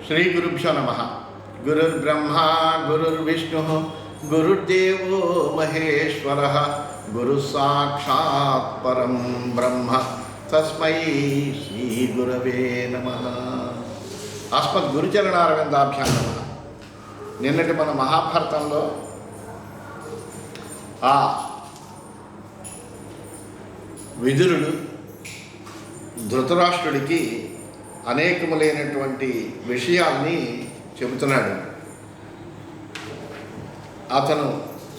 శ్రీ గురుభ్యో నమః. గురుర్బ్రహ్మ గురుర్విష్ణుః గురుర్దేవో మహేశ్వరః గురు సాక్షాత్ పరం బ్రహ్మ తస్మై శ్రీ గురవే నమః. అస్మద్ గురుచరణారవిందాభ్యాం నమః. నిన్నటి మన మహాభారతంలో ఆ విదురుడు ధృతరాష్ట్రుడికి అనేకములైనటువంటి విషయాల్ని చెబుతున్నాడు. అతను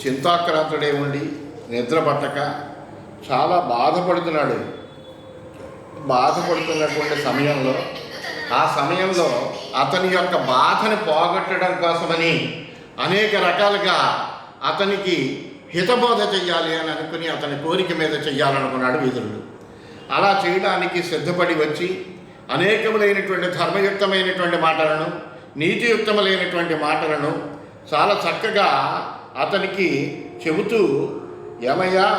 చింతాక్రాంతుడే ఉండి నిద్ర పట్టక చాలా బాధపడుతున్నటువంటి సమయంలో అతని యొక్క బాధని పోగొట్టడం కోసమని అనేక రకాలుగా అతనికి హితబోధ చెయ్యాలి అని అనుకుని అతని కోరిక మీద చెయ్యాలనుకున్నాడు విదురుడు. అలా చేయడానికి సిద్ధపడి వచ్చి అనేకములైనటువంటి ధర్మయుక్తమైనటువంటి మాటలను, నీతియుక్తములైనటువంటి మాటలను చాలా చక్కగా అతనికి చెబుతూ, ఏమయ్యా,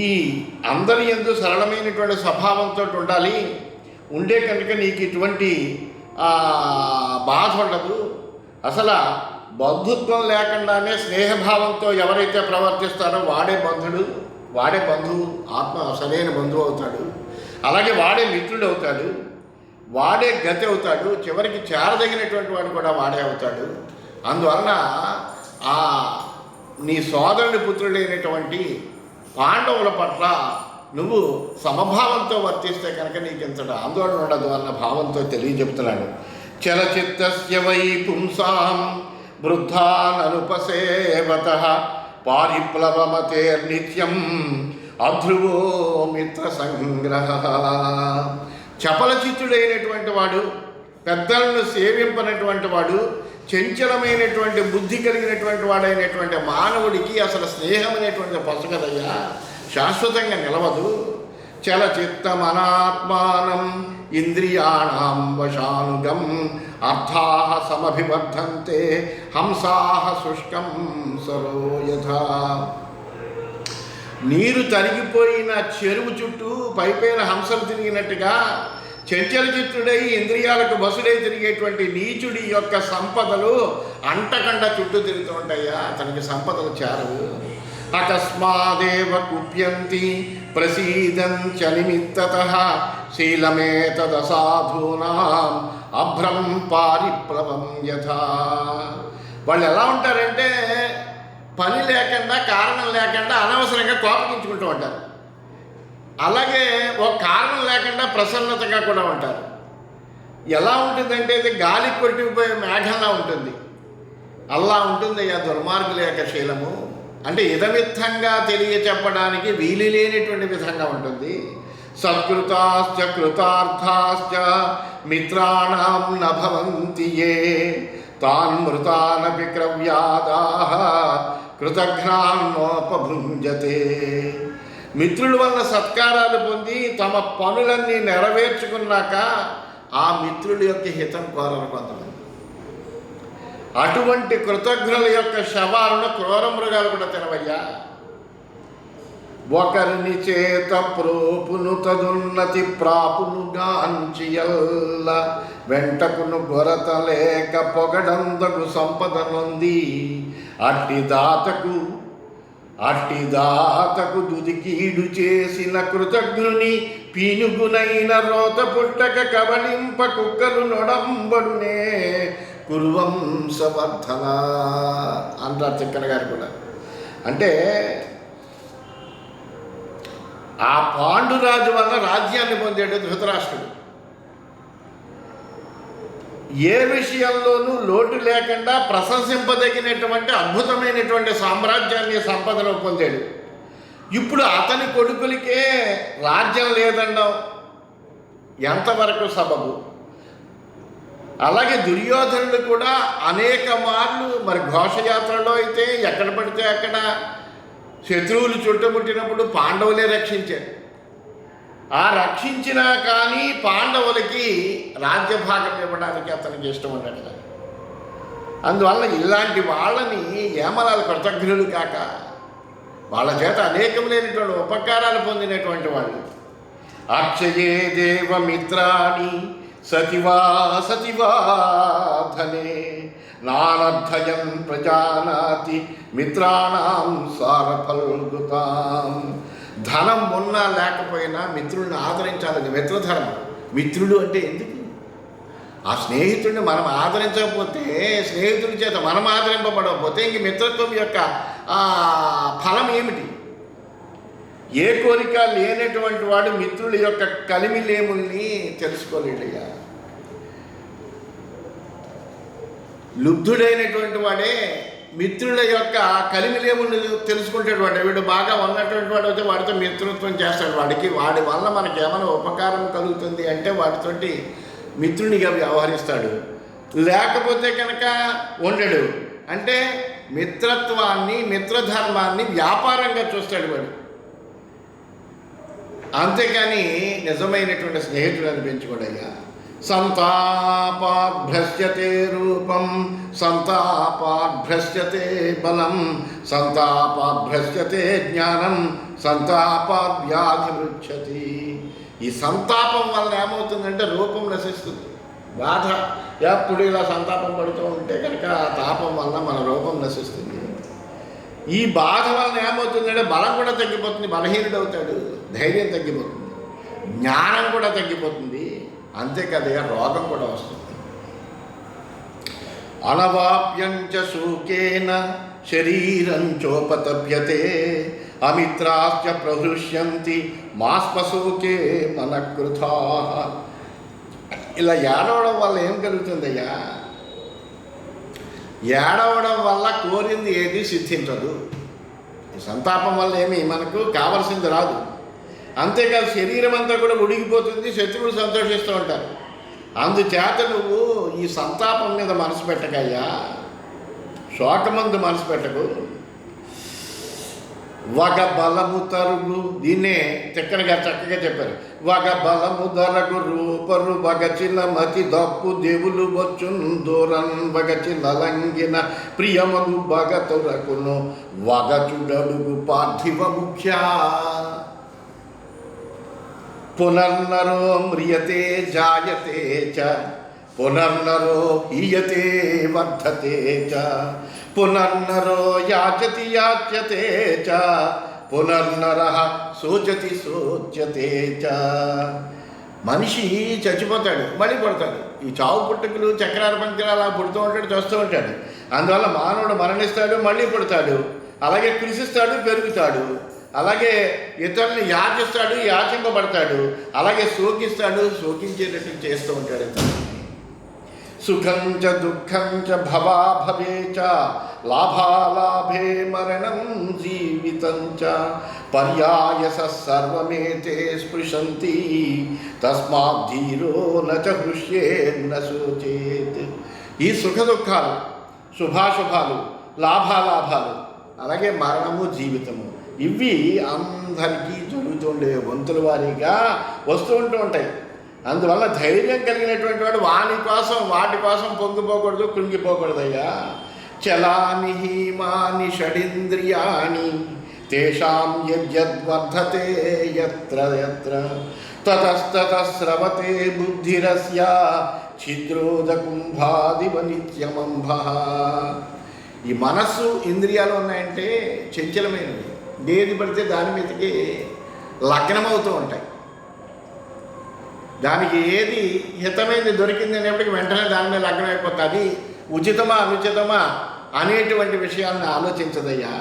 ఈ అందరి యందు సరళమైనటువంటి స్వభావంతో ఉండే కనుక నీకు ఇటువంటి బాధ ఉండదు. అసలు బంధుత్వం లేకుండానే స్నేహభావంతో ఎవరైతే ప్రవర్తిస్తారో వాడే బంధువు, ఆత్మ సరైన బంధువు అవుతాడు. అలాగే వాడే మిత్రుడు అవుతాడు, వాడే గతి అవుతాడు, చివరికి చేరదగినటువంటి వాడు కూడా వాడే అవుతాడు. అందువలన నీ సోదరుని పుత్రుడైనటువంటి పాండవుల పట్ల నువ్వు సమభావంతో వర్తిస్తే కనుక నీకు ఇంతటి ఆందోళన ఉండదు అన్న భావంతో తెలియజెప్తున్నాడు. చలచిత్తస్య వై పుంసాం వృద్ధాననుపసేవతః పారిప్లవమతేర్నిత్యం అధ్రువో మిత్ర సంగ్రహ. చపలచిత్తుడైనటువంటి వాడు, పెద్దలను సేవింపనటువంటి వాడు, చంచలమైనటువంటి బుద్ధి కలిగినటువంటి వాడైనటువంటి మానవుడికి అసలు స్నేహం అనేటువంటి పసగదయ్యా, శాశ్వతంగా నిలవదు. చలచిత్తమనాత్మానం ఇంద్రియాణం వశానుగం అర్థాః సమభివర్ధంతే హంసాః శుష్కం సరోయథా. నీరు తరిగిపోయిన చెరువు చుట్టూ పైపైన హంసలు తిరిగినట్టుగా చంచల చిత్తుడై ఇంద్రియాలకు బసుడై తిరిగేటువంటి నీచుడి యొక్క సంపదలు అంటకండ చుట్టూ తిరుగుతూ ఉంటాయా, అతనికి సంపదలు చేరవు. అకస్మాదేవ కుప్యంతి ప్రసీదంచ నిమిత్తతః శీలమేతదసాధూనాం అభ్రం పారిప్లవం యథా. వాళ్ళు ఎలా ఉంటారంటే పని లేకుండా, కారణం లేకుండా అనవసరంగా కోపగించుకుంటూ ఉంటారు. అలాగే ఒక కారణం లేకుండా ప్రసన్నతగా కూడా ఉంటారు. ఎలా ఉంటుందంటే ఇది గాలి కొట్టిపోయే మేఘంలా ఉంటుంది. అలా ఉంటుంది ఆ దుర్మార్గుల యొక్క శీలము. అంటే ఇదమిత్తంగా తెలియచెప్పడానికి వీలు లేనిటువంటి విధంగా ఉంటుంది. సత్కృతాశ్చ కృతార్థాశ్చ మిత్రాణం న భవంతి యే తాన్ మృతానపి క్రవ్యాదాః కృతఘ్నాన్నోపభుంజతే. మిత్రుల వల్ల సత్కారాలు పొంది తమ పనులన్నీ నెరవేర్చుకున్నాక ఆ మిత్రుల యొక్క హితం కోరరు కొంతమంది. అటువంటి కృతజ్ఞుల యొక్క శవాలను క్రూర మృగాలు కూడా తినవయ్యా. ఒకరిని చేత ప్రోపును తదున్నతి ప్రాపును గాంచియల్ల వెంటకును గొరత లేక పొగడందకు సంపద నొంది అట్టి దాతకు దుదికీడు చేసిన కృతజ్ఞుని పీనుగునైన రోత పుట్టక కబలింప కుక్కలు నొడంబడునే కురువంశవర్ధన అంటారు చిక్కన గారు కూడా. అంటే ఆ పాండురాజు వల్ల రాజ్యాన్ని పొందాడు ధృతరాష్ట్రుడు. ఏ విషయంలోనూ లోటు లేకుండా ప్రశంసింపదగినటువంటి అద్భుతమైనటువంటి సామ్రాజ్యాన్ని, సంపదను పొందాడు. ఇప్పుడు అతని కొడుకులకే రాజ్యం లేదండం ఎంతవరకు సబబు? అలాగే దుర్యోధనుడు కూడా అనేక మార్లు మరి ఘోషయాత్రలో అయితే ఎక్కడ పడితే అక్కడ శత్రువులు చుట్టుముట్టినప్పుడు పాండవులే రక్షించారు. ఆ రక్షించినా కానీ పాండవులకి రాజ్యభాగం ఇవ్వడానికి అతనికి ఇష్టం ఉండదు. అందువల్ల ఇలాంటి వాళ్ళని ఏమనాలి? కృతజ్ఞులు కాక వాళ్ళ చేత అనేకములైనటువంటి ఉపకారాలు పొందినటువంటి వాళ్ళు. అక్షయే దేవ మిత్రాణి సతివా సతివా ధనే నానర్థయన్ ప్రజానాతి మిత్రాణం సారఫల్గుతాం. ధనం ఉన్నా లేకపోయినా మిత్రుల్ని ఆదరించాలని మిత్రధర్మం. మిత్రుడు అంటే ఎందుకు? ఆ స్నేహితుడిని మనం ఆదరించకపోతే, స్నేహితుడి చేత మనం ఆదరింపబడకపోతే ఇంక మిత్రత్వం యొక్క ఫలం ఏమిటి? ఏ కోరిక లేనటువంటి వాడు మిత్రుల యొక్క కలిమిలేముల్ని తెలుసుకోలేడయ్యా. లుబ్ధుడైనటువంటి వాడే మిత్రుల యొక్క కలిమిలేముల్ని తెలుసుకుంటాడు. వాడు వీడు బాగా ఉన్నటువంటి వాడు అయితే వాడితో మిత్రత్వం చేస్తాడు. వాడి వల్ల మనకి ఏమైనా ఉపకారం కలుగుతుంది అంటే వాడితోటి మిత్రునిగా వ్యవహరిస్తాడు. లేకపోతే కనుక ఉండడు. అంటే మిత్రత్వాన్ని, మిత్రధర్మాన్ని వ్యాపారంగా చూస్తాడు వాడు. అంతేకాని నిజమైనటువంటి స్నేహితుడు అనిపించుకోడయ్యా. సంతాపాభ్రశ్యతే రూపం సంతాపాభ్రశ్యతే బలం సంతాపాభ్రశ్యతే జ్ఞానం సంతాపావ్యాధి మృచ్చతి. ఈ సంతాపం వల్ల ఏమవుతుందంటే రూపం నశిస్తుంది. బాధ ఎప్పుడు ఇలా సంతాపం పడుతూ ఉంటే కనుక ఆ తాపం వల్ల మన రూపం నశిస్తుంది. ఈ బాధ వలన ఏమవుతుందంటే బలం కూడా తగ్గిపోతుంది, బలహీనుడు అవుతాడు, ధైర్యం తగ్గిపోతుంది, జ్ఞానం కూడా తగ్గిపోతుంది. అంతేకాదయ్యా రోగం కూడా వస్తుంది. అనవాప్యంచ శూకేన శరీరం చోపతప్యతే అమిత్రాశ్చ ప్రహృష్యంతి మాస్పశోకే మనకృతా. ఇలా ఏడవడం వల్ల ఏం కలుగుతుందయ్యా? ఏడవడం వల్ల కోరింది ఏది సిద్ధించదు. ఈ సంతాపం వల్ల ఏమీ మనకు కావలసింది రాదు. అంతేకాదు శరీరం అంతా కూడా ఉడిగిపోతుంది, శత్రువులు సంతోషిస్తూ ఉంటారు. అందుచేత నువ్వు ఈ సంతాపం మీద మనసు పెట్టకయ్యా, శోకమందు మనసు పెట్టకు. వగ బలము తరుగు, దీన్నే తిక్కన గారు చక్కగా చెప్పారు. వగ బలము దరగు రూపరు వగచిన మతి దప్పు దేవులు వచ్చున్ దూరన్ వగచిన లంగిన ప్రియమగు బగతురకును వగచుడడుగు పార్థివ ముఖ్య. పునర్నరో మ్రియతే జాయతే చ పునర్నరో హీయతే వర్ధతే చ పునర్నరో యాచతి యాచ్యతే చ పునర్నరః శోచతి శోచ్యతే చ. మనిషి చచ్చిపోతాడు, మళ్ళీ పుడతాడు. ఈ చావు పుట్టుకలు చక్రాల పంక్తులు అలా పుడుతూ ఉంటాడు, చేస్తూ ఉంటాడు. అందువల్ల మానవుడు మరణిస్తాడు, మళ్ళీ పుడతాడు, అలాగే కృషిస్తాడు, పెరుగుతాడు, అలాగే ఇతరుల్ని యాచిస్తాడు, యాచింపబడతాడు, అలాగే శోకిస్తాడు, శోకించేటట్టు చేస్తూ ఉంటాడు. సుఖం చ దుఃఖం చ భవా భవే చ లాభాలాభే మరణం జీవితం చ పర్యాయస సర్వమేతే స్పృశంతి తస్మాత్ ధీరో న చ హృష్యేన్న శోచేత్. ఈ సుఖ దుఃఖాలు, శుభాశుభాలు, లాభాలాభాలు, అలాగే మరణము, జీవితము, ఇవి అందరికీ జరుగుతుండే వంతుల వారీగా వస్తూ ఉంటాయి. అందువల్ల ధైర్యం కలిగినటువంటి వాడు వాటి కోసం పొంగిపోకూడదు, కృంగిపోకూడదయ్యా. చలాని హీమాని షడింద్రియాణి తేషాం యద్వర్ధతే యత్ర యత్ర తతస్తత స్రవతే బుద్ధిరస్య ఛిద్రోదకుంభాదివ నిత్యమంభః. ఈ మనస్సు, ఇంద్రియాలు ఉన్నాయంటే చంచలమైనవి. ఏది పడితే దాని మీదకి లగ్నమవుతూ ఉంటాయి. దానికి ఏది హితమైంది దొరికింది అనేప్పటికీ వెంటనే దాని మీద లగ్నం అయిపోతుంది. అది ఉచితమా అనుచితమా అనేటువంటి విషయాలను ఆలోచించదయ్యా.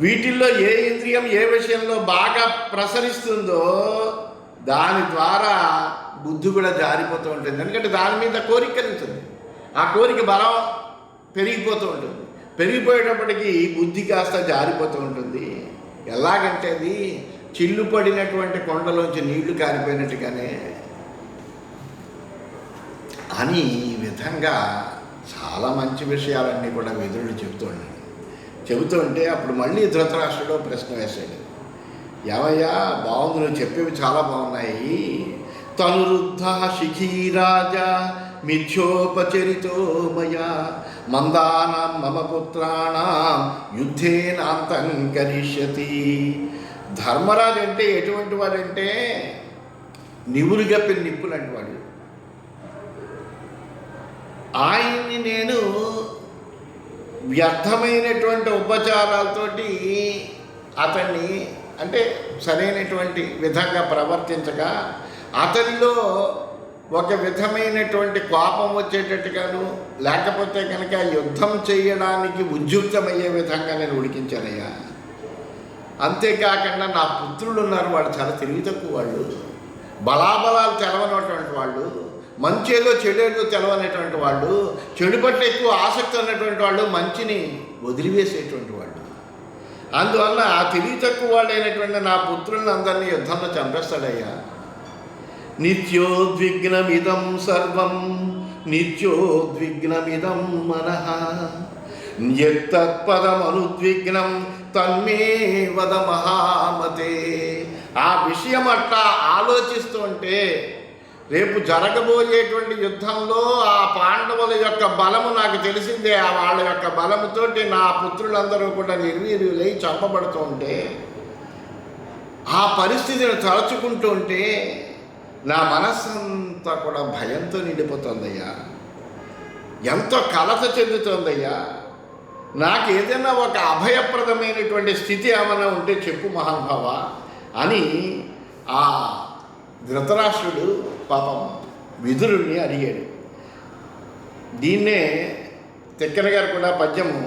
వీటిల్లో ఏ ఇంద్రియం ఏ విషయంలో బాగా ప్రసరిస్తుందో దాని ద్వారా బుద్ధి కూడా జారిపోతూ ఉంటుంది. ఎందుకంటే దాని మీద కోరిక కలుగుతుంది, ఆ కోరిక బలం పెరిగిపోతూ ఉంటుంది. పెరిగిపోయేటప్పటికీ బుద్ధి కాస్త జారిపోతూ ఉంటుంది. ఎలాగంటే అది చిల్లు పడినటువంటి కొండలోంచి నీళ్లు కారిపోయినట్టుగానే అని ఈ విధంగా చాలా మంచి విషయాలన్నీ కూడా విదురుడు చెబుతుంటే అప్పుడు మళ్ళీ ధృతరాష్ట్రుడు ప్రశ్న వేశాడు. ఏమయ్యా, బాగుంది, నువ్వు చెప్పేవి చాలా బాగున్నాయి. తనురుద్ధ శిఖీరాజా మిథ్యోపచరితో మయా మందానాం మమ పుత్రాణం యుద్ధేనాంతం కరిష్యతి. ధర్మరాజు అంటే ఎటువంటి వాడంటే నివురుగప్పిన నిప్పు లాంటి వాడు. ఆయన్ని నేను వ్యర్థమైనటువంటి ఉపచారాలతోటి అతన్ని అంటే సరైనటువంటి విధంగా ప్రవర్తించక అతనిలో ఒక విధమైనటువంటి కోపం వచ్చేటట్టుగాను, లేకపోతే కనుక యుద్ధం చేయడానికి ఉద్యుక్తమయ్యే విధంగా నేను ఉడికించానయ్యా. అంతేకాకుండా నా పుత్రులు ఉన్నారు, వాళ్ళు చాలా తెలివి తక్కువ వాళ్ళు, బలాబలాలు తెలవనటువంటి వాళ్ళు, మంచేదో చెడేదో తెలవనటువంటి వాళ్ళు, చెడు పట్ల ఎక్కువ ఆసక్తి ఉన్నటువంటి వాళ్ళు, మంచిని వదిలివేసేటువంటి వాళ్ళు. అందువల్ల ఆ తెలివి తక్కువ వాళ్ళు అయినటువంటి నా పుత్రులను అందరినీ యుద్ధంలో చంపేస్తాడయ్యా. నిత్యోద్విగ్నమిదం సర్వం నిత్యోద్విగ్నమిదం మనః యత్తత్పదమనుద్విగ్నం తన్మే వద మహామతే. ఆ విషయం అట్లా ఆలోచిస్తూ ఉంటే రేపు జరగబోయేటువంటి యుద్ధంలో ఆ పాండవుల యొక్క బలము నాకు తెలిసిందే. ఆ వాళ్ళ యొక్క బలముతోటి నా పుత్రులందరూ కూడా నిర్వీర్యులై చంపబడుతూ ఉంటే, ఆ పరిస్థితిని తలుచుకుంటూ ఉంటే నా మనస్సంతా కూడా భయంతో నిండిపోతుందయ్యా, ఎంతో కలత చెందుతోందయ్యా. నాకు ఏదైనా ఒక అభయప్రదమైనటువంటి స్థితి ఏమైనా ఉంటే చెప్పు మహానుభావ అని ఆ ధృతరాష్ట్రుడు పాపం విదురుణ్ణి అడిగాడు. దీన్నే తిక్కన గారు కూడా పద్యము,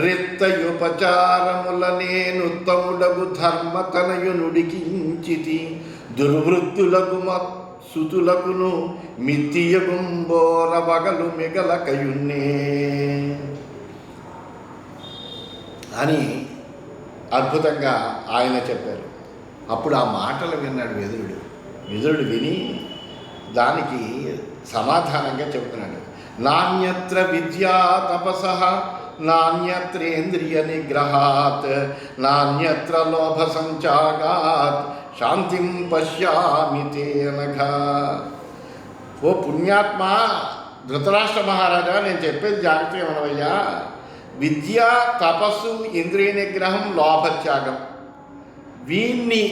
రిత్తయుపచారముల నేనుత్తముడగు ధర్మతనయునుడికించితి దుర్వృత్తులకు సుతులకును మిత్తియగుంబోర వగలు మిగలకయున్నే అని అద్భుతంగా ఆయన చెప్పారు. అప్పుడు ఆ మాటలు విన్నాడు విదురుడు. విదురుడు విని దానికి సమాధానంగా చెబుతున్నాడు. నాణ్యత్ర విద్యా తపసః నాణ్యత్రేంద్రియ నిగ్రహాత్ నాణ్యత్ర లోభ సంచాగాత్ శాంతిం పశ్యామి తేనఘా. ఓ పుణ్యాత్మ ధృతరాష్ట్ర మహారాజా, నేను చెప్పేది జాగ్రత్తగా వినవయ్యా. విద్య, తపస్సు, ఇంద్రియ నిగ్రహం, లోభత్యాగం, వీన్ని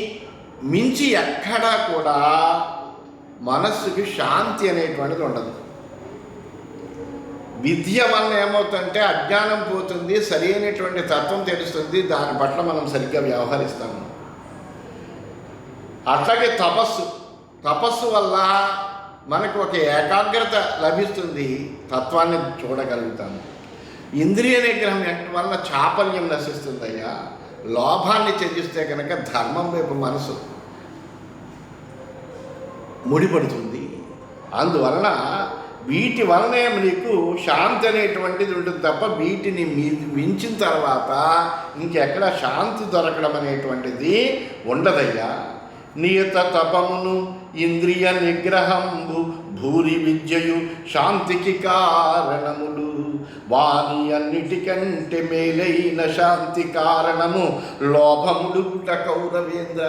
మించి ఎక్కడా కూడా మనస్సుకి శాంతి అనేటువంటిది ఉండదు. విద్య వలన ఏమవుతుందంటే అజ్ఞానం పోతుంది, సరైనటువంటి తత్వం తెలుస్తుంది, దాని పట్ల మనం సరిగ్గా వ్యవహరిస్తాము. అట్లాగే తపస్సు వల్ల మనకు ఒక ఏకాగ్రత లభిస్తుంది, తత్వాన్ని చూడగలుగుతాము. ఇంద్రియ నిగ్రహం వల్ల చాపల్యం నశిస్తుందయ్యా. లోభాన్ని త్యజిస్తే కనుక ధర్మం వైపు మనసు ముడిపడుతుంది. అందువలన వీటి వలనే నీకు శాంతి అనేటువంటిది ఉంటుంది తప్ప వీటిని మించిన తర్వాత ఇంకెక్కడ శాంతి దొరకడం అనేటువంటిది ఉండదయ్యా. నియత తపమును ఇంద్రియ నిగ్రహంబు భూరి విద్యయు శాంతికి కారణములు వాని అన్నిటికంటే మేలైన శాంతి కారణము లోభముడుట కౌరవేంద్ర.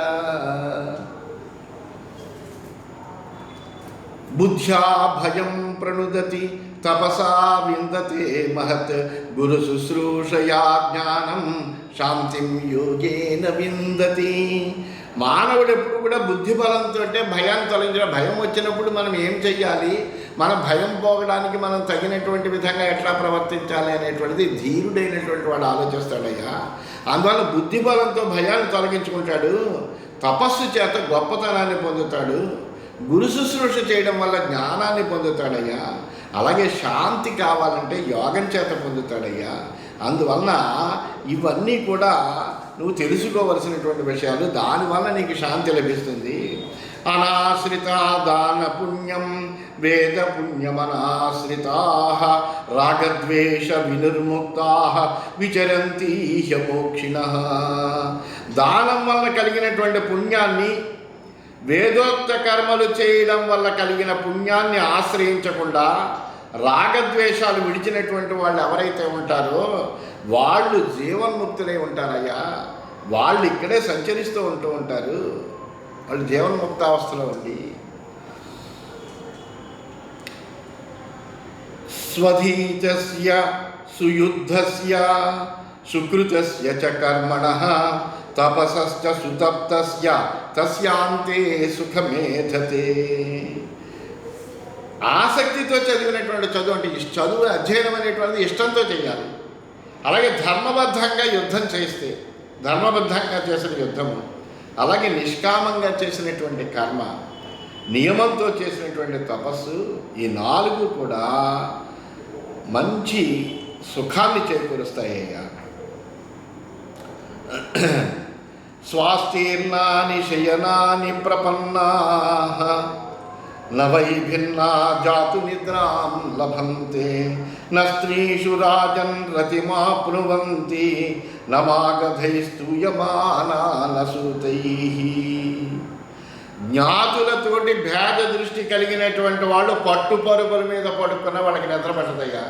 బుద్ధ్యా భయం ప్రణుదతి తపసా విందతే మహత్ గురు శుశ్రూషయా జ్ఞానం శాంతిం యోగేన విందతి. మానవుడు ఎప్పుడు కూడా బుద్ధి బలంతో భయాన్ని తొలగించడం, భయం వచ్చినప్పుడు మనం ఏం చెయ్యాలి, మన భయం పోగడానికి మనం తగినటువంటి విధంగా ఎట్లా ప్రవర్తించాలి అనేటువంటిది ధీరుడైనటువంటి వాడు ఆలోచిస్తాడయ్యా. అందువల్ల బుద్ధి బలంతో భయాన్ని తొలగించుకుంటాడు, తపస్సు చేత గొప్పతనాన్ని పొందుతాడు, గురు శుశ్రూష చేయడం వల్ల జ్ఞానాన్ని పొందుతాడయ్యా. అలాగే శాంతి కావాలంటే యోగం చేత పొందుతాడయ్యా. అందువలన ఇవన్నీ కూడా నువ్వు తెలుసుకోవలసినటువంటి విషయాలు. దానివల్ల నీకు శాంతి లభిస్తుంది. అనాశ్రిత దాన పుణ్యం వేద పుణ్యమనాశ్రితా రాగద్వేష వినిర్ముక్తా విచరంతి మోక్షిణః. దానం వల్ల కలిగినటువంటి పుణ్యాన్ని, వేదోక్త కర్మలు చేయడం వల్ల కలిగిన పుణ్యాన్ని ఆశ్రయించకుండా రాగద్వేషాలు విడిచినటువంటి వాళ్ళు ఎవరైతే ఉంటారో వాళ్ళు జీవన్ముక్తులై ఉంటారయ్యా. వాళ్ళు ఇక్కడే సంచరిస్తూ ఉంటారు. వాళ్ళు జీవన్ముక్తావస్థలో ఉండి స్వధీతస్య సుయుద్ధస్య సుకృతస్య చ కర్మణః తపసశ్చ సుతప్తస్య తస్యాంతే సుఖమేధతే. ఆసక్తితో చదివినటువంటి చదువు అంటే చదువు అధ్యయనం అనేటువంటిది ఇష్టంతో చేయాలి. అలాగే ధర్మబద్ధంగా యుద్ధం చేస్తే, ధర్మబద్ధంగా చేసిన యుద్ధము, అలాగే నిష్కామంగా చేసినటువంటి కర్మ, నియమంతో చేసినటువంటి తపస్సు, ఈ 4 కూడా మంచి సుఖాన్ని చేకూరుస్తాయ్యా. స్వాస్థీర్ణాని శయనాని ప్రపన్నాః న వై భిన్నా జాతు నిద్రాం లభంతే న స్త్రీషు రాజన్ రతిమాప్నువంతి న మాగధైస్తూయమానా న సూతైః. జ్ఞాతులతోటి భేద దృష్టి కలిగినటువంటి వాళ్ళు పట్టుపరుపుల మీద పడుకున్న వాళ్ళకి నిద్ర పట్టదయ్యా.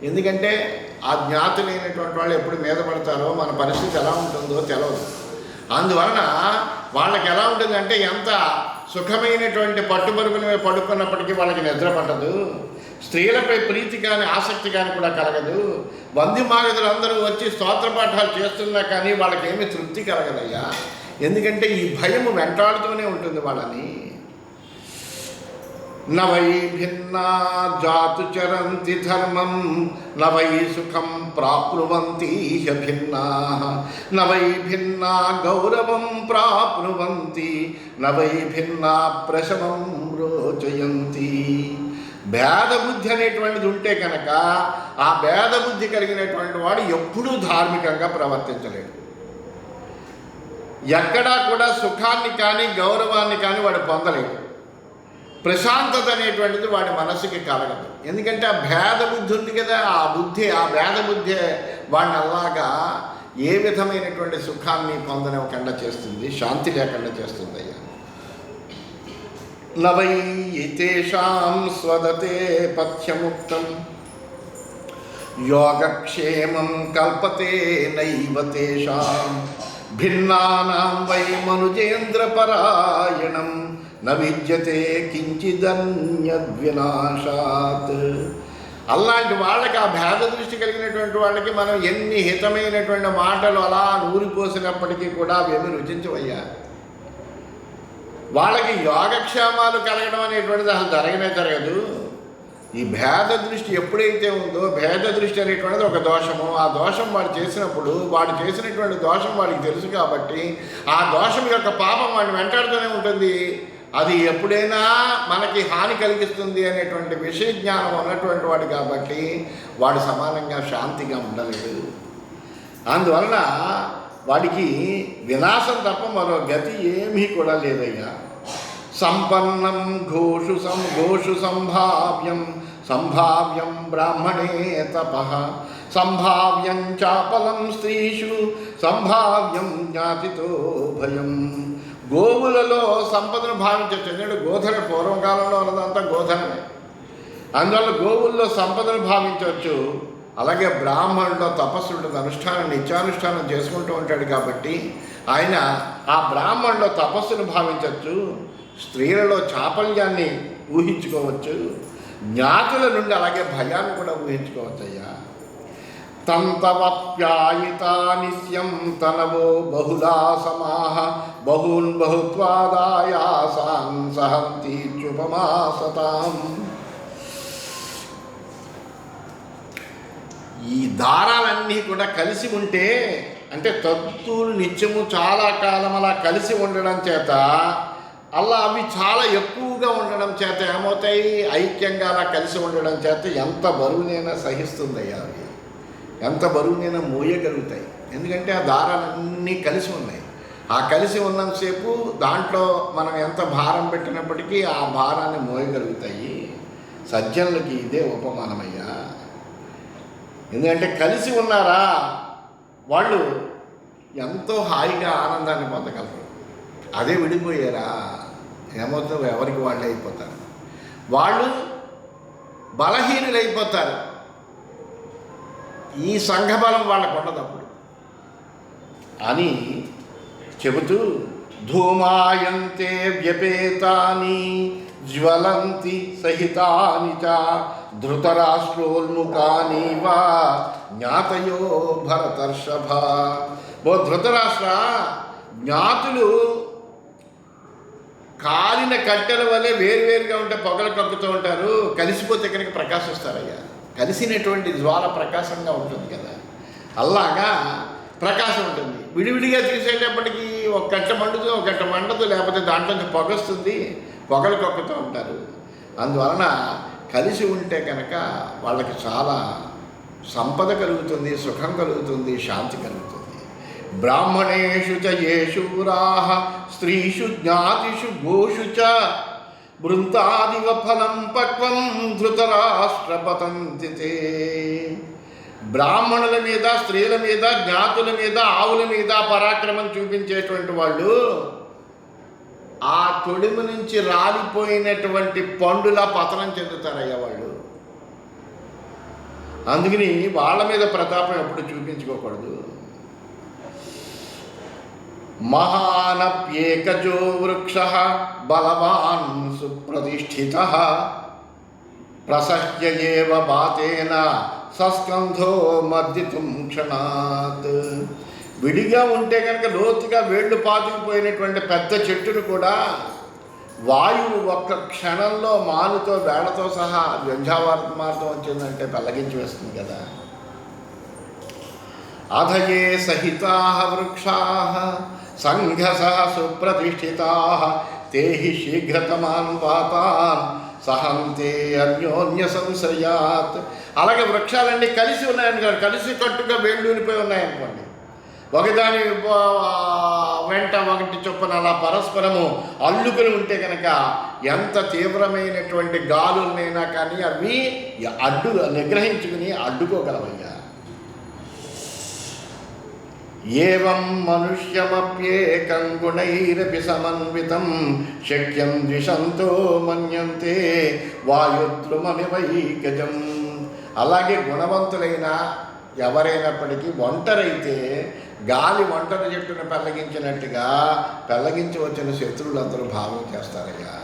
ఎందుకంటే ఆ జ్ఞాతులైనటువంటి వాళ్ళు ఎప్పుడు మీద పడతారో మన పరిస్థితి ఎలా ఉంటుందో తెలియదు. అందువలన వాళ్ళకి ఎలా ఉంటుందంటే ఎంత సుఖమైనటువంటి పట్టుబరుపుల మీద పడుకున్నప్పటికీ వాళ్ళకి నిద్ర పట్టదు, స్త్రీలపై ప్రీతి కానీ ఆసక్తి కానీ కూడా కలగదు. వంద్యమాగదులందరూ వచ్చి స్తోత్ర పాఠాలు చేస్తున్నా కానీ వాళ్ళకి ఏమీ తృప్తి కలగదయ్యా. ఎందుకంటే ఈ భయము వెంటాడుతూనే ఉంటుంది వాళ్ళని. న వై భిన్నా జాతు చరంతి ధర్మం న వై సుఖం ప్రాప్నువంతి భిన్నాః న వై భిన్నా గౌరవం ప్రాప్నువంతి న వై భిన్నా ప్రశమం రోచయంతి. భేదబుద్ధి అనేటువంటిది ఉంటే కనుక ఆ భేదబుద్ధి కలిగినటువంటి వాడు ఎప్పుడూ ధార్మికంగా ప్రవర్తించలేడు. ఎక్కడా కూడా సుఖాన్ని కానీ గౌరవాన్ని కానీ వాడు పొందలేడు. ప్రశాంతత అనేటువంటిది వాడి మనసుకి కలగదు. ఎందుకంటే ఆ భేద బుద్ధి ఉంది కదా, ఆ భేద బుద్ధి వాడిని అలాగా ఏ విధమైనటువంటి సుఖాన్ని పొందనివ్వకుండా చేస్తుంది, శాంతి లేకుండా చేస్తుంది అయ్యా. నవై తేషాం స్వదతే పథ్యముక్తం యోగక్షేమం కల్పతే నైవ తేషాం భిన్నానాం వై మనుజేంద్రపరాయణం న విద్యతే కించిదన్యద్వినాశాత్. అలాంటి వాళ్ళకి, ఆ భేద దృష్టి కలిగినటువంటి వాళ్ళకి మనం ఎన్ని హితమైనటువంటి మాటలు అలా నూరిపోసినప్పటికీ కూడా అవేమీ రుచించవయ్యా. వాళ్ళకి యోగక్షేమాలు కలగడం అనేటువంటిది అసలు జరగదు. ఈ భేద దృష్టి ఎప్పుడైతే ఉందో, భేద దృష్టి అనేటువంటిది ఒక దోషము. ఆ దోషం వాడు చేసినప్పుడు, వాడు చేసినటువంటి దోషం వాడికి తెలుసు కాబట్టి ఆ దోషం యొక్క పాపం వాడిని వెంటాడుతూనే ఉంటుంది. అది ఎప్పుడైనా మనకి హాని కలిగిస్తుంది అనేటువంటి విషయ జ్ఞానం ఉన్నటువంటి వాడు కాబట్టి వాడు సమానంగా శాంతిగా ఉండలేడు. అందువలన వాడికి వినాశం తప్ప మరో గతి ఏమీ కూడా లేదయ్యా. సంపన్నం ఘోషు సంభావ్యం బ్రాహ్మణే తపః సంభావ్యం చాపలం స్త్రీషు సంభావ్యం జ్ఞాతితో భయం. గోవులలో సంపదను భావించవచ్చు. ఎందుకంటే గోధన పూర్వకాలంలో ఉన్నదంతా గోధనమే. అందువల్ల గోవుల్లో సంపదను భావించవచ్చు. అలాగే బ్రాహ్మణుల్లో తపస్సు ఉంటుంది, నిత్యానుష్ఠానం చేసుకుంటూ ఉంటాడు కాబట్టి ఆయన ఆ బ్రాహ్మణుల్లో తపస్సును భావించవచ్చు. స్త్రీలలో చాపల్యాన్ని ఊహించుకోవచ్చు. జ్ఞాతుల నుండి అలాగే భయాన్ని కూడా ఊహించుకోవచ్చు అయ్యా. తంతవప్యాయితా నిత్యం తనవో బహుళా సమాహ బహూన్ బహుత్వాదాయాసాన్ సహంతి చుపమాసతాం. ఈ దారాలన్నీ కూడా కలిసి ఉంటే, అంటే తత్తులు నిత్యము చాలా కాలం అలా కలిసి ఉండడం చేత, అలా అవి చాలా ఎక్కువగా ఉండడం చేత ఏమవుతాయి, ఐక్యంగా అలా కలిసి ఉండడం చేత ఎంత బరువునైనా సహిస్తుందయ్యా. అవి ఎంత బరువునైనా మోయగలుగుతాయి. ఎందుకంటే ఆ దారాలన్నీ కలిసి ఉన్నాయి. ఆ కలిసి ఉన్నంతసేపు దాంట్లో మనం ఎంత భారం పెట్టినప్పటికీ ఆ భారాన్ని మోయగలుగుతాయి. సజ్జనులకి ఇదే ఉపమానమయ్యా. ఎందుకంటే కలిసి ఉన్నారా వాళ్ళు ఎంతో హాయిగా ఆనందాన్ని పొందగలరు. అదే విడిపోయారా ఏమవుతుందో ఎవరికి వాళ్ళే అయిపోతారు. వాళ్ళు బలహీనులైపోతారు. ఈ సంఘబలం వాళ్ళకు ఉండదప్పుడు అని చెబుతూ, ధూమాయంతే వ్యపేతాని జ్వలంతి సహితాని చ ధృతరాష్ట్రోల్ముఖాని వా జ్ఞాతయో భరతర్షభ ఓ ధృతరాష్ట్ర, జ్ఞాతులు కాలిన కట్టెల వల్లే వేరువేరుగా ఉంటే పొగలు కక్కుతూ ఉంటారు, కలిసిపోతే కనుక ప్రకాశిస్తారయ్యా. కలిసినటువంటి జ్వాల ప్రకాశంగా ఉంటుంది కదా, అలాగా ప్రకాశం ఉంటుంది. విడివిడిగా తీసేటప్పటికీ ఒక గంట మండుతుంది, ఒక గంట మండదు, లేకపోతే దాంట్లోంచి పొగ వస్తుంది, పొగలు కక్కుతూ ఉంటారు. అందువలన కలిసి ఉంటే కనుక వాళ్ళకి చాలా సంపద కలుగుతుంది, సుఖం కలుగుతుంది, శాంతి కలుగుతుంది. బ్రాహ్మణేషు చ యే శూరాః స్త్రీషు జ్ఞాతిషు గోషు చ బృంతాదివ ఫలం పక్వం ధృతరాష్ట్ర పతంతి తే. బ్రాహ్మణుల మీద, స్త్రీల మీద, జ్ఞాతుల మీద, ఆవుల మీద పరాక్రమం చూపించేటువంటి వాళ్ళు ఆ తొడిమ నుంచి రాలిపోయినటువంటి పండులా పతనం చెందుతారయ్యా వాళ్ళు. అందుకని వాళ్ళ మీద ప్రతాపం ఎప్పుడు చూపించుకోకూడదు. మహానప్యేకజో వృక్ష బలవాన్ సుప్రతిష్ఠిత ప్రసహ్య ఏవ బాతేన సస్కంధో మర్దితుం క్షణాత్. విడిగా ఉంటే కనుక లోతుగా వేళ్ళు పాతుకుపోయినటువంటి పెద్ద చెట్టును కూడా వాయువు ఒక్క క్షణంలో మానుతో వేళతో సహా వ్యంజావార్మార్థం వచ్చిందంటే పెళ్ళగించి వేస్తుంది కదా. అధయే సహితా వృక్షా సంఘసః సుప్రతిష్ఠితా తేహి శీఘ్రతమాన్ పాతాన్ సహంతే అన్యోన్య సంశయాత్. అలాగే వృక్షాలన్నీ కలిసి ఉన్నాయనుకోండి, కలిసి కట్టుగా వేళ్ళూనిపోయి ఉన్నాయనుకోండి, ఒకదాని వెంట ఒకటి చొప్పున అలా పరస్పరము అల్లుకుని ఉంటే కనుక ఎంత తీవ్రమైనటువంటి గాలులనైనా కానీ అవి నిగ్రహించుకుని అడ్డుకోగలవయ్యా. ఏవం మనుష్యమప్యేకం గుణైరపి సమన్వితం శక్యం ద్విషంతో మన్యంతే వాయుద్రుమమివైకజం. అలాగే గుణవంతులైన ఎవరైనప్పటికీ ఒంటరైతే గాలి ఒంటరి చెట్టును పెళ్ళగించినట్టుగా పెళ్ళగించి వచ్చిన శత్రువులందరూ భావం చేస్తారయ్యా.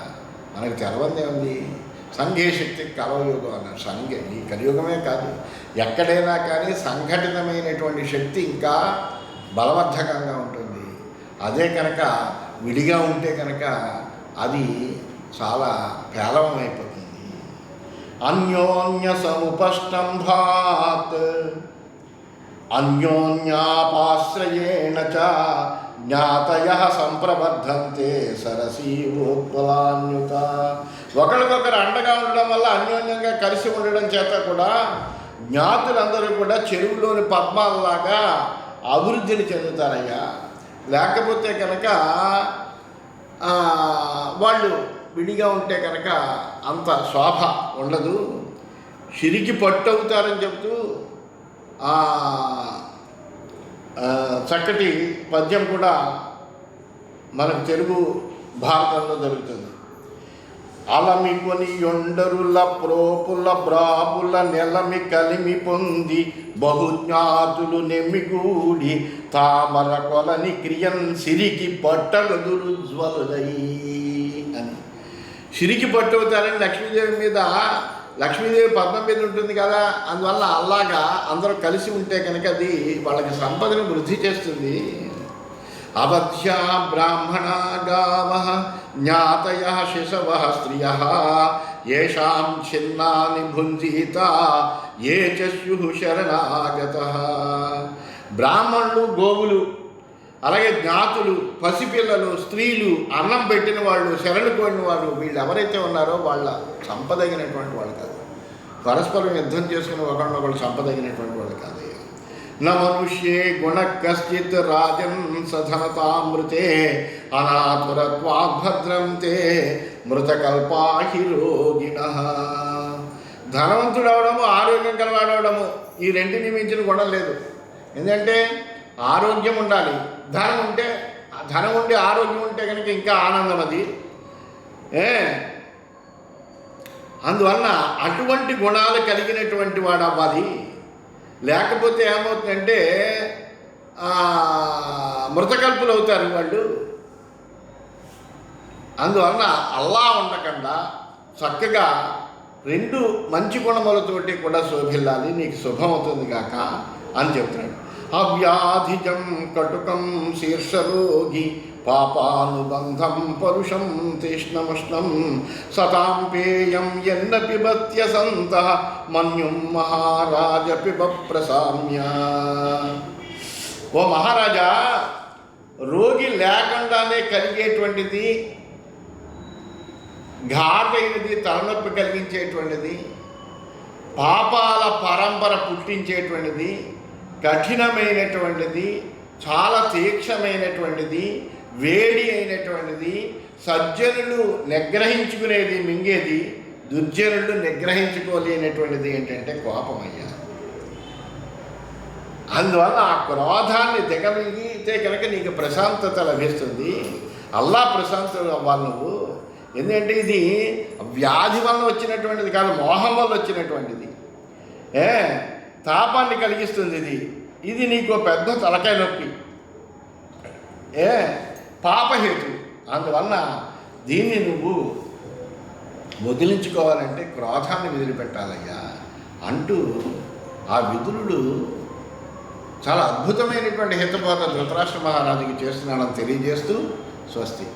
మనకు తెలవందే ఉంది. సంఘే శక్తి కలవయుగం అన్నారు. సంఘ ఈ కలియుగమే కాదు, ఎక్కడైనా కానీ సంఘటితమైనటువంటి శక్తి ఇంకా బలవర్ధకంగా ఉంటుంది. అదే కనుక విడిగా ఉంటే కనుక అది చాలా పేలవం అయిపోతుంది. అన్యోన్య సముపష్టంభాత్ అన్యోన్యాపాశ్రయేణ చ జ్ఞాతయః సంప్రబద్ధంతే సరసీవోత్పలాన్యుత. ఒకరికొకరు అండగా ఉండడం వల్ల, అన్యోన్యంగా కలిసి ఉండడం చేత కూడా జ్ఞాతులందరూ కూడా చెరువులోని పద్మాలలాగా అభివృద్ధిని చెందుతారయ్యా. లేకపోతే కనుక వాళ్ళు విడిగా ఉంటే కనుక అంత శోభ ఉండదు, సిరికి పట్టవుతారని చెప్తూ చక్కటి పద్యం కూడా మనకు తెలుగు భారతంలో జరుగుతుంది. అలమికొని యొండరుల ప్రోపుల బ్రాపుల నెలమి కలిమి పొంది బహుజ్ఞాతులు నెమ్మిగూడి తామర కొలని క్రియన్ సిరికి పట్టగదురుజ్వలులై అని. సిరికి పట్టవుతారని లక్ష్మీదేవి పద్మం మీద ఉంటుంది కదా, అందువల్ల అలాగా అందరూ కలిసి ఉంటే కనుక అది వాళ్ళకి సంపదను వృద్ధి చేస్తుంది. అవధ్యా బ్రాహ్మణా గావః జ్ఞాతయః శిశవః స్త్రియః యేషాం ఛిన్నాని భుంజీత ఏ చ స్యుః శరణాగతః. బ్రాహ్మణులు, గోవులు, అలాగే జ్ఞాతులు, పసిపిల్లలు, స్త్రీలు, అన్నం పెట్టిన వాళ్ళు, శరణు కోరిన వాళ్ళు, వీళ్ళు ఎవరైతే ఉన్నారో వాళ్ళ సంపదగినటువంటి వాళ్ళు కాదు. పరస్పరం యుద్ధం చేసుకుని ఒకరినొకళ్ళు సంపదగినటువంటి వాళ్ళు కాదు. న మనుష్యే గుణ కశ్చిత్ రాజన్ సధనతామృతే అనాతురత్వాద్భద్రం తే మృతకల్పాహి రోగిణః. ధనవంతుడు అవడము, ఆరోగ్యం కలవాడవడము, ఈ రెంటిని మించిన గుణం లేదు. ఎందుకంటే ఆరోగ్యం ఉండాలి, ధనం ఉండి ఆరోగ్యం ఉంటే కనుక ఇంకా ఆనందం అది. అందువలన అటువంటి గుణాలు కలిగినటువంటి వాడు అవ్వాలి. లేకపోతే ఏమవుతుందంటే మృతకల్పులు అవుతారు వాళ్ళు. అందువలన అల్లా ఉండకుండా చక్కగా రెండు మంచి గుణములతోటి కూడా శోభిల్లాలి, నీకు శుభం అవుతుంది కాక అని చెప్తున్నాడు. అవ్యాధిజం కటుకం శీర్షరోగి పాపానుబంధం పరుషం తీష్ణముష్ణం సతాం పేయం ఎన్న పిబత్య సంత మన్యుం మహారాజ పిబ ప్రసామ్య. ఓ మహారాజా, రోగి లేకుండానే కలిగేటువంటిది, ఘాటైనది, తలనొప్పి కలిగించేటువంటిది, పాపాల పరంపర పుట్టించేటువంటిది, కఠినమైనటువంటిది, చాలా తీక్షణమైనటువంటిది, వేడి అయినటువంటిది, సజ్జనులు నిగ్రహించుకునేది, మింగేది, దుర్జనులు నిగ్రహించుకోలేనటువంటిది ఏంటంటే కోపమయ్యా. అందువల్ల ఆ క్రోధాన్ని దిగమిగితే కనుక నీకు ప్రశాంతత లభిస్తుంది. అల్లా ప్రశాంతత అవ్వాలి నువ్వు. ఎందుకంటే ఇది వ్యాధి వల్ల వచ్చినటువంటిది కాదు, మోహం వల్ల వచ్చినటువంటిది. తాపాన్ని కలిగిస్తుంది ఇది నీకు పెద్ద తలకాయ నొప్పి, పాపహేతు. అందువల్ల దీన్ని నువ్వు వదిలించుకోవాలంటే క్రోధాన్ని వదిలిపెట్టాలయ్యా అంటూ ఆ విదురుడు చాలా అద్భుతమైనటువంటి హితబోధ ధృతరాష్ట్ర మహారాజుకి చేస్తున్నాడని తెలియజేస్తూ స్వస్తి.